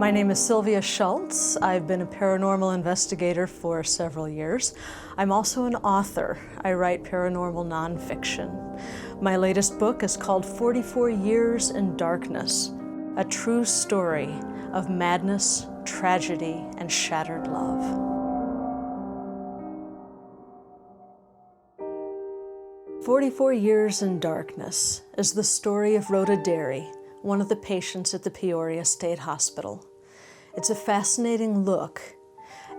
My name is Sylvia Schultz. I've been a paranormal investigator for several years. I'm also an author. I write paranormal nonfiction. My latest book is called 44 Years in Darkness, a true story of madness, tragedy, and shattered love. "44 Years in Darkness" is the story of Rhoda Derry, one of the patients at the Peoria State Hospital. It's a fascinating look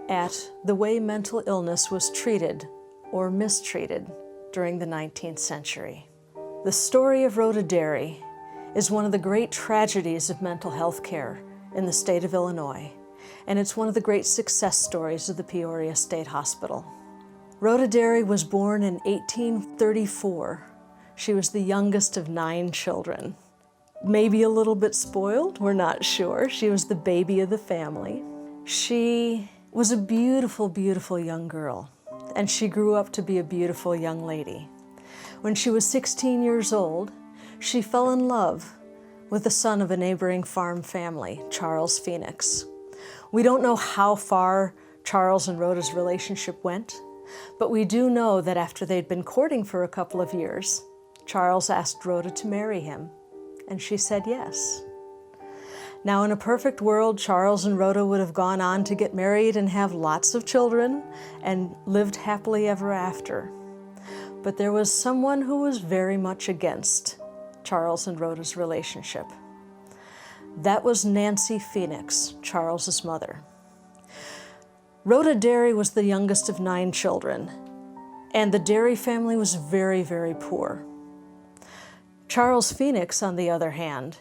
at the way mental illness was treated or mistreated during the 19th century. The story of Rhoda Derry is one of the great tragedies of mental health care in the state of Illinois, and it's one of the great success stories of the Peoria State Hospital. Rhoda Derry was born in 1834. She was the youngest of 9 children. Maybe a little bit spoiled, we're not sure. She was the baby of the family. She was a beautiful, beautiful young girl, and she grew up to be a beautiful young lady. When she was 16 years old, she fell in love with the son of a neighboring farm family, Charles Phoenix. We don't know how far Charles and Rhoda's relationship went, but we do know that after they'd been courting for a couple of years, Charles asked Rhoda to marry him, and she said yes. Now, in a perfect world, Charles and Rhoda would have gone on to get married and have lots of children and lived happily ever after. But there was someone who was very much against Charles and Rhoda's relationship. That was Nancy Phoenix, Charles's mother. Rhoda Derry was the youngest of 9 children, and the Derry family was very, very poor. Charles Phoenix, on the other hand,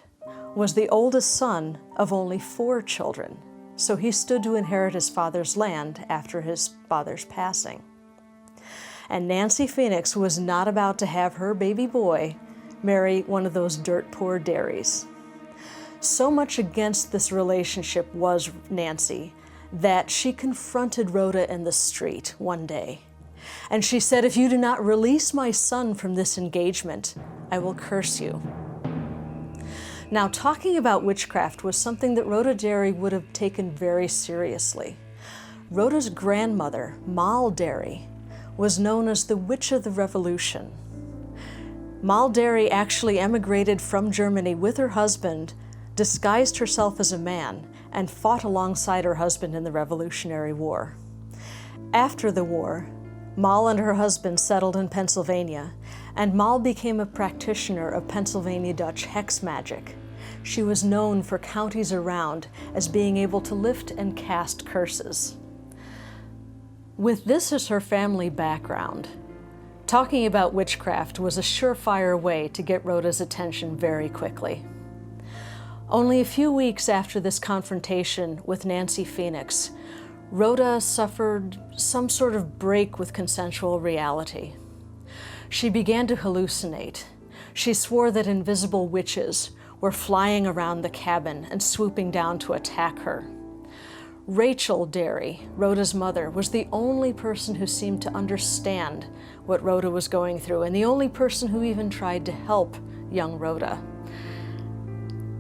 was the oldest son of only 4 children, so he stood to inherit his father's land after his father's passing. And Nancy Phoenix was not about to have her baby boy marry one of those dirt-poor Derrys. So much against this relationship was Nancy that she confronted Rhoda in the street one day. And she said, "If you do not release my son from this engagement, I will curse you." Now, talking about witchcraft was something that Rhoda Derry would have taken very seriously. Rhoda's grandmother, Moll Derry, was known as the Witch of the Revolution. Moll Derry actually emigrated from Germany with her husband, disguised herself as a man, and fought alongside her husband in the Revolutionary War. After the war, Moll and her husband settled in Pennsylvania, and Moll became a practitioner of Pennsylvania Dutch hex magic. She was known for counties around as being able to lift and cast curses. With this as her family background, talking about witchcraft was a surefire way to get Rhoda's attention very quickly. Only a few weeks after this confrontation with Nancy Phoenix, Rhoda suffered some sort of break with consensual reality. She began to hallucinate. She swore that invisible witches were flying around the cabin and swooping down to attack her. Rachel Derry, Rhoda's mother, was the only person who seemed to understand what Rhoda was going through, and the only person who even tried to help young Rhoda.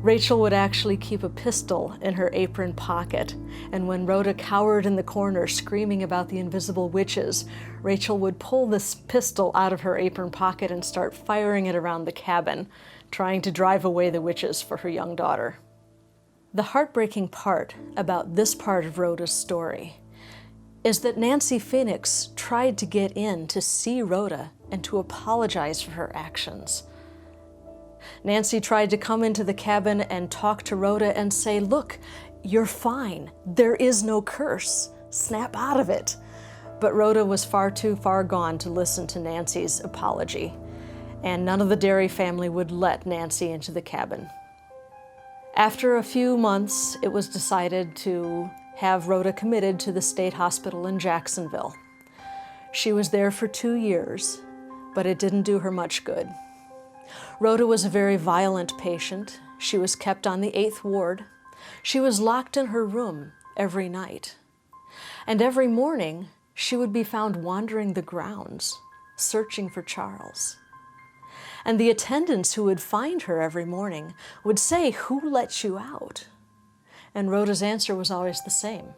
Rachel would actually keep a pistol in her apron pocket, and when Rhoda cowered in the corner screaming about the invisible witches, Rachel would pull this pistol out of her apron pocket and start firing it around the cabin, trying to drive away the witches for her young daughter. The heartbreaking part about this part of Rhoda's story is that Nancy Phoenix tried to get in to see Rhoda and to apologize for her actions. Nancy tried to come into the cabin and talk to Rhoda and say, "Look, you're fine. There is no curse. Snap out of it." But Rhoda was far too far gone to listen to Nancy's apology, and none of the Derry family would let Nancy into the cabin. After a few months, it was decided to have Rhoda committed to the state hospital in Jacksonville. She was there for 2 years, but it didn't do her much good. Rhoda was a very violent patient. She was kept on the 8th ward. She was locked in her room every night. And every morning, she would be found wandering the grounds, searching for Charles. And the attendants who would find her every morning would say, "Who let you out?" And Rhoda's answer was always the same.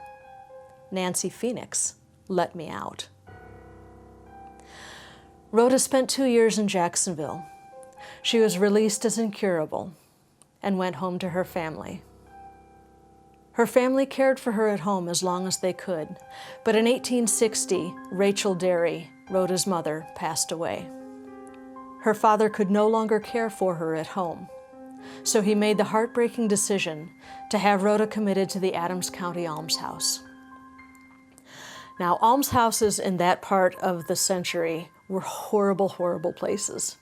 Nancy Phoenix let me out. Rhoda spent 2 years in Jacksonville. She was released as incurable and went home to her family. Her family cared for her at home as long as they could, but in 1860, Rachel Derry, Rhoda's mother, passed away. Her father could no longer care for her at home, so he made the heartbreaking decision to have Rhoda committed to the Adams County Almshouse. Now, almshouses in that part of the century were horrible, horrible places.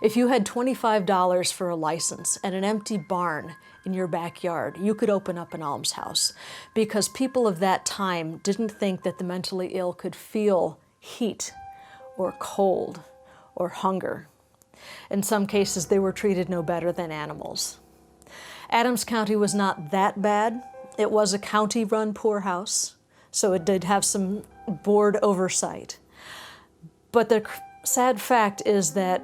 If you had $25 for a license and an empty barn in your backyard, you could open up an almshouse, because people of that time didn't think that the mentally ill could feel heat or cold or hunger. In some cases, they were treated no better than animals. Adams County was not that bad. It was a county-run poorhouse, so it did have some board oversight. But the sad fact is that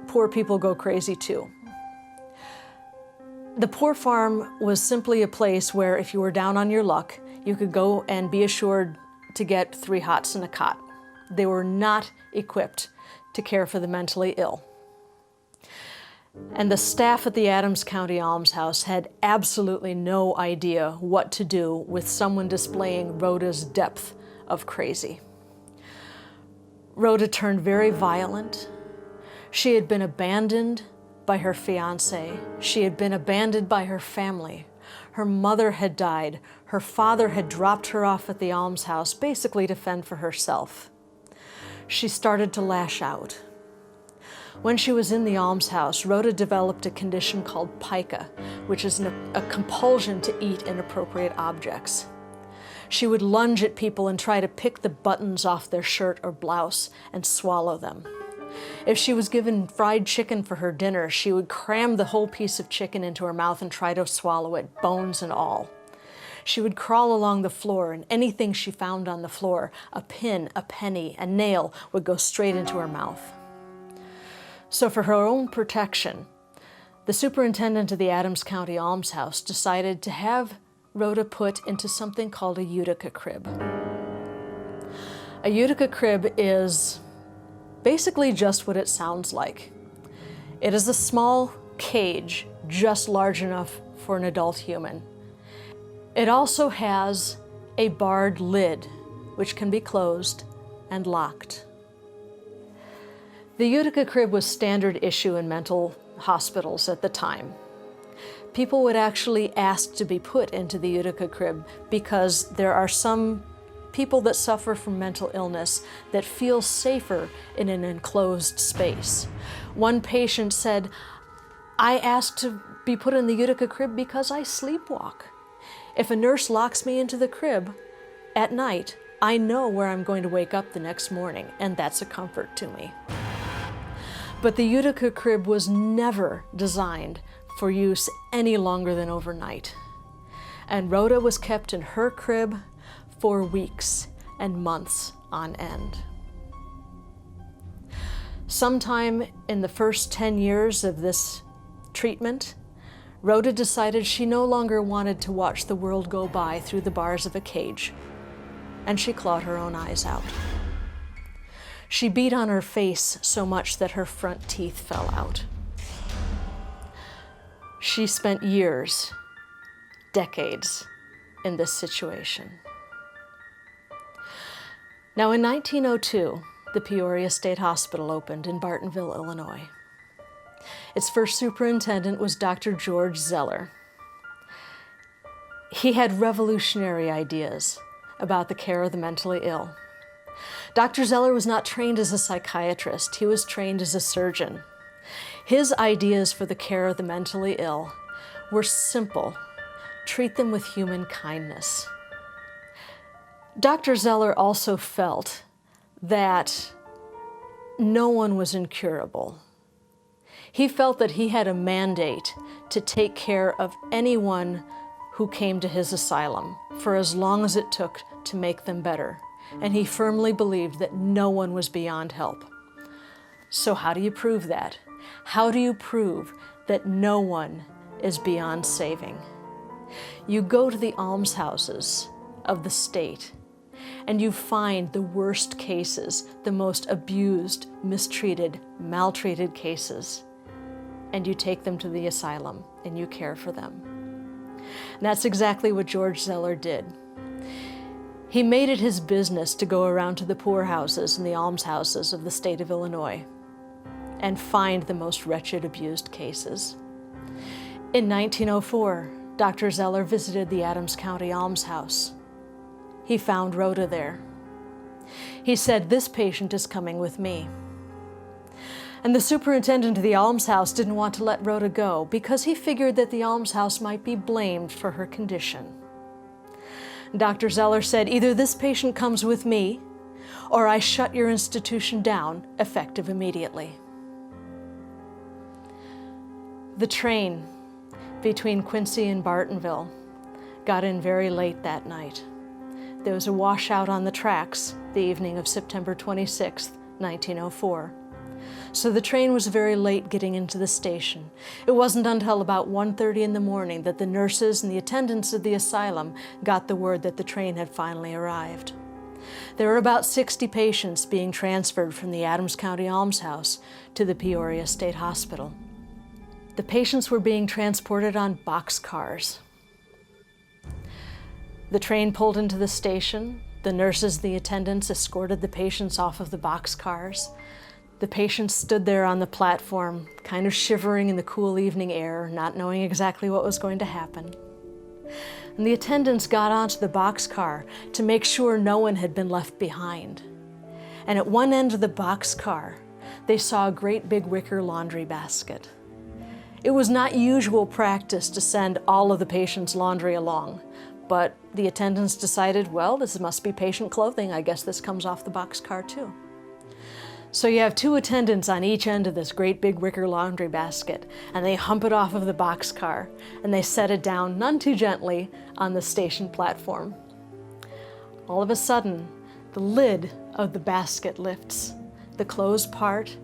poor people go crazy too. The poor farm was simply a place where if you were down on your luck, you could go and be assured to get 3 hots and a cot. They were not equipped to care for the mentally ill. And the staff at the Adams County Almshouse had absolutely no idea what to do with someone displaying Rhoda's depth of crazy. Rhoda turned very violent. She had been abandoned by her fiancé. She had been abandoned by her family. Her mother had died. Her father had dropped her off at the almshouse, basically to fend for herself. She started to lash out. When she was in the almshouse, Rhoda developed a condition called pica, which is a compulsion to eat inappropriate objects. She would lunge at people and try to pick the buttons off their shirt or blouse and swallow them. If she was given fried chicken for her dinner, she would cram the whole piece of chicken into her mouth and try to swallow it, bones and all. She would crawl along the floor, and anything she found on the floor, a pin, a penny, a nail, would go straight into her mouth. So for her own protection, the superintendent of the Adams County Almshouse decided to have Rhoda put into something called a Utica crib. A Utica crib is basically just what it sounds like. It is a small cage just large enough for an adult human. It also has a barred lid, which can be closed and locked. The Utica crib was standard issue in mental hospitals at the time. People would actually ask to be put into the Utica crib because there are some people that suffer from mental illness that feel safer in an enclosed space. One patient said, "I asked to be put in the Utica crib because I sleepwalk. If a nurse locks me into the crib at night, I know where I'm going to wake up the next morning, and that's a comfort to me." But the Utica crib was never designed for use any longer than overnight. And Rhoda was kept in her crib for weeks and months on end. Sometime in the first 10 years of this treatment, Rhoda decided she no longer wanted to watch the world go by through the bars of a cage, and she clawed her own eyes out. She beat on her face so much that her front teeth fell out. She spent years, decades, in this situation. Now, in 1902, the Peoria State Hospital opened in Bartonville, Illinois. Its first superintendent was Dr. George Zeller. He had revolutionary ideas about the care of the mentally ill. Dr. Zeller was not trained as a psychiatrist. He was trained as a surgeon. His ideas for the care of the mentally ill were simple. Treat them with human kindness. Dr. Zeller also felt that no one was incurable. He felt that he had a mandate to take care of anyone who came to his asylum for as long as it took to make them better. And he firmly believed that no one was beyond help. So how do you prove that? How do you prove that no one is beyond saving? You go to the almshouses of the state and you find the worst cases, the most abused, mistreated, maltreated cases, and you take them to the asylum and you care for them. And that's exactly what George Zeller did. He made it his business to go around to the poorhouses and the almshouses of the state of Illinois and find the most wretched, abused cases. In 1904, Dr. Zeller visited the Adams County Almshouse. He found Rhoda there. He said, "This patient is coming with me." And the superintendent of the almshouse didn't want to let Rhoda go because he figured that the almshouse might be blamed for her condition. Dr. Zeller said, "Either this patient comes with me, or I shut your institution down, effective immediately." The train between Quincy and Bartonville got in very late that night. There was a washout on the tracks the evening of September 26, 1904. So the train was very late getting into the station. It wasn't until about 1:30 in the morning that the nurses and the attendants of the asylum got the word that the train had finally arrived. There were about 60 patients being transferred from the Adams County Almshouse to the Peoria State Hospital. The patients were being transported on boxcars. The train pulled into the station. The nurses and the attendants escorted the patients off of the boxcars. The patients stood there on the platform, kind of shivering in the cool evening air, not knowing exactly what was going to happen. And the attendants got onto the boxcar to make sure no one had been left behind. And at one end of the boxcar, they saw a great big wicker laundry basket. It was not usual practice to send all of the patients' laundry along, but the attendants decided, well, this must be patient clothing. I guess this comes off the boxcar too. So you have two attendants on each end of this great big wicker laundry basket, and they hump it off of the boxcar, and they set it down, none too gently, on the station platform. All of a sudden, the lid of the basket lifts, the closed part,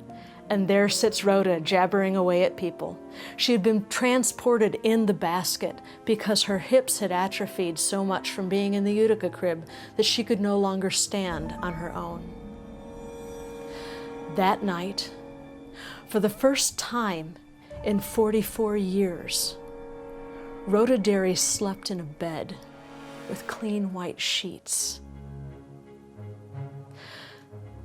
and there sits Rhoda jabbering away at people. She had been transported in the basket because her hips had atrophied so much from being in the Utica crib that she could no longer stand on her own. That night, for the first time in 44 years, Rhoda Derry slept in a bed with clean white sheets.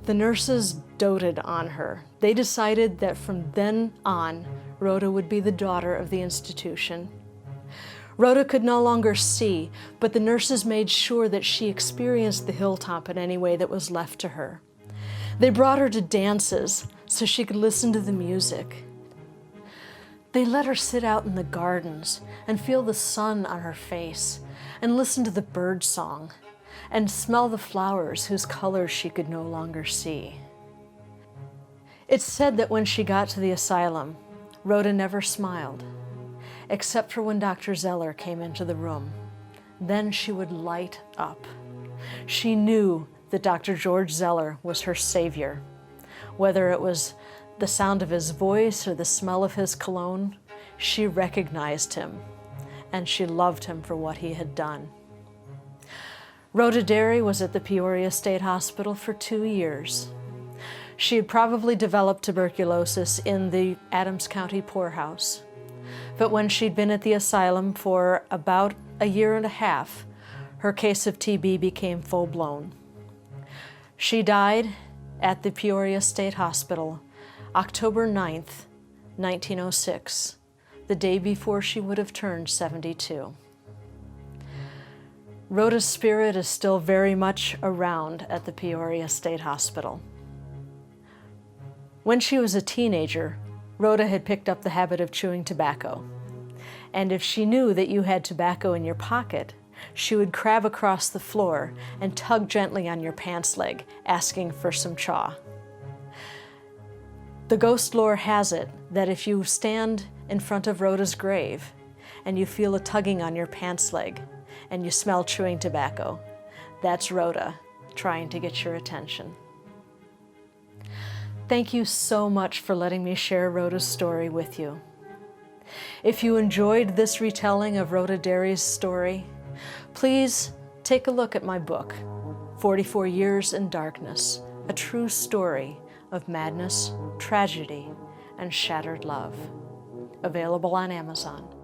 The nurses doted on her. They decided that from then on, Rhoda would be the daughter of the institution. Rhoda could no longer see, but the nurses made sure that she experienced the hilltop in any way that was left to her. They brought her to dances so she could listen to the music. They let her sit out in the gardens and feel the sun on her face and listen to the bird song and smell the flowers whose colors she could no longer see. It's said that when she got to the asylum, Rhoda never smiled, except for when Dr. Zeller came into the room. Then she would light up. She knew that Dr. George Zeller was her savior. Whether it was the sound of his voice or the smell of his cologne, she recognized him, and she loved him for what he had done. Rhoda Derry was at the Peoria State Hospital for 2 years. She had probably developed tuberculosis in the Adams County poorhouse. But when she'd been at the asylum for about a year and a half, her case of TB became full-blown. She died at the Peoria State Hospital October 9th, 1906, the day before she would have turned 72. Rhoda's spirit is still very much around at the Peoria State Hospital. When she was a teenager, Rhoda had picked up the habit of chewing tobacco. And if she knew that you had tobacco in your pocket, she would crab across the floor and tug gently on your pants leg, asking for some chaw. The ghost lore has it that if you stand in front of Rhoda's grave and you feel a tugging on your pants leg and you smell chewing tobacco, that's Rhoda trying to get your attention. Thank you so much for letting me share Rhoda's story with you. If you enjoyed this retelling of Rhoda Derry's story, please take a look at my book, 44 Years in Darkness, a true story of madness, tragedy, and shattered love. Available on Amazon.